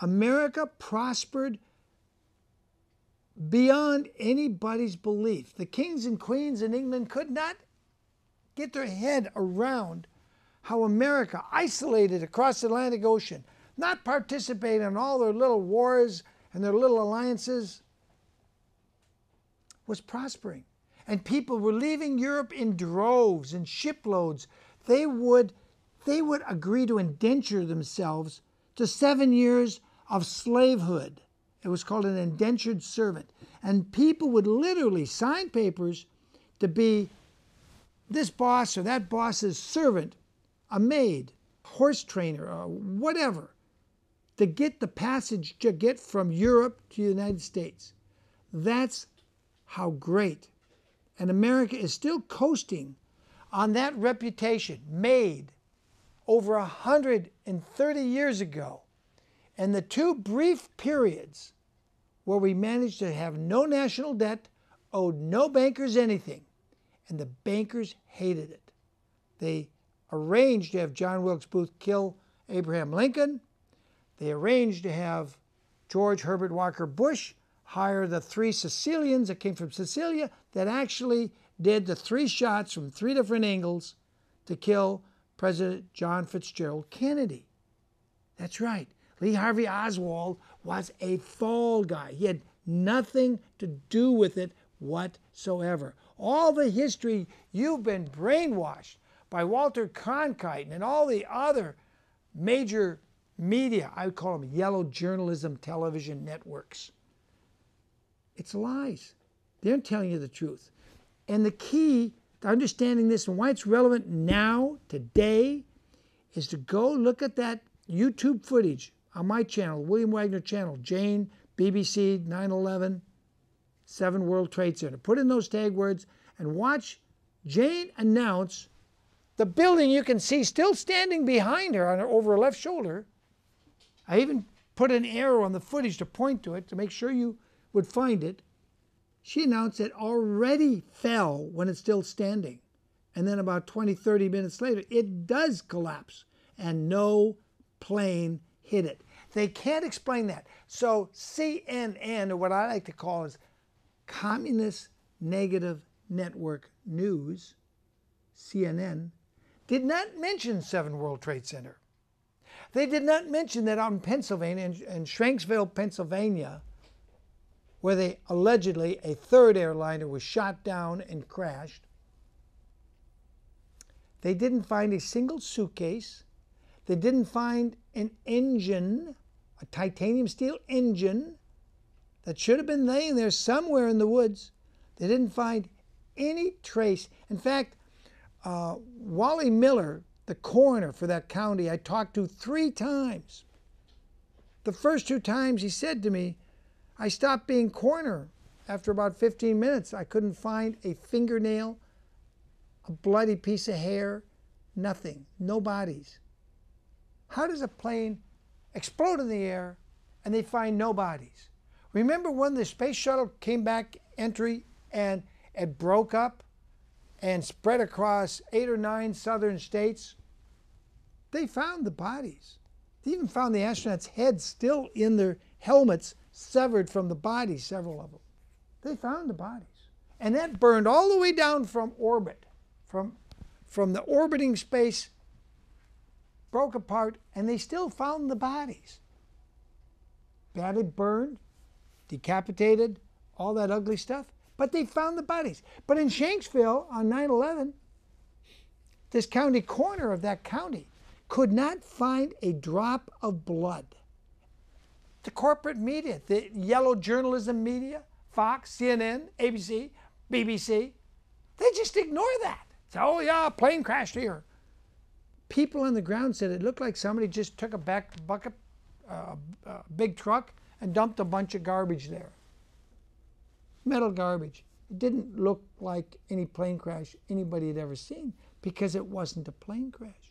America prospered beyond anybody's belief. The kings and queens in England could not get their head around how America, isolated across the Atlantic Ocean, not participating in all their little wars and their little alliances, was prospering. And people were leaving Europe in droves and shiploads. They would agree to indenture themselves to 7 years of slavehood. It was called an indentured servant. And people would literally sign papers to be this boss or that boss's servant, a maid, horse trainer, or whatever, to get the passage to get from Europe to the United States. That's how great. And America is still coasting on that reputation made over 130 years ago. And the two brief periods where we managed to have no national debt, owed no bankers anything, and the bankers hated it. They arranged to have John Wilkes Booth kill Abraham Lincoln. They arranged to have George Herbert Walker Bush hire the 3 Sicilians that came from Sicilia that actually did the 3 shots from 3 different angles to kill President John Fitzgerald Kennedy. That's right. Lee Harvey Oswald was a fall guy. He had nothing to do with it whatsoever. All the history, you've been brainwashed by Walter Cronkite and all the other major media, I would call them yellow journalism television networks. It's lies. They're telling you the truth. And the key to understanding this and why it's relevant now, today, is to go look at that YouTube footage on my channel, William Wagner channel, Jane, BBC, 9/11, 7 World Trade Center. Put in those tag words and watch Jane announce the building you can see still standing behind her over her left shoulder. I even put an arrow on the footage to point to it to make sure you would find it. She announced it already fell when it's still standing. And then about 20, 30 minutes later, it does collapse and no plane hit it. They can't explain that. So CNN, or what I like to call is Communist Negative Network News, CNN, did not mention 7 World Trade Center. They did not mention that out in Pennsylvania, in Shanksville, Pennsylvania, where they allegedly, a 3rd airliner was shot down and crashed. They didn't find a single suitcase. They didn't find an engine, a titanium steel engine that should have been laying there somewhere in the woods. They didn't find any trace. In fact, Wally Miller, the coroner for that county, I talked to 3 times. The first 2 times he said to me, I stopped being coroner after about 15 minutes. I couldn't find a fingernail, a bloody piece of hair, nothing, no bodies. How does a plane explode in the air and they find no bodies? Remember when the space shuttle came back entry and it broke up and spread across 8 or 9 southern states? They found the bodies. They even found the astronauts' heads still in their helmets, severed from the bodies, several of them. They found the bodies. And that burned all the way down from orbit, from the orbiting space, broke apart, and they still found the bodies. Badly burned, decapitated, all that ugly stuff, but they found the bodies. But in Shanksville on 9/11, this county coroner of that county could not find a drop of blood. The corporate media, the yellow journalism media, Fox, CNN, ABC, BBC, they just ignore that. Say, oh yeah, a plane crashed here. People on the ground said it looked like somebody just took a big truck and dumped a bunch of garbage there. Metal garbage. It didn't look like any plane crash anybody had ever seen because it wasn't a plane crash.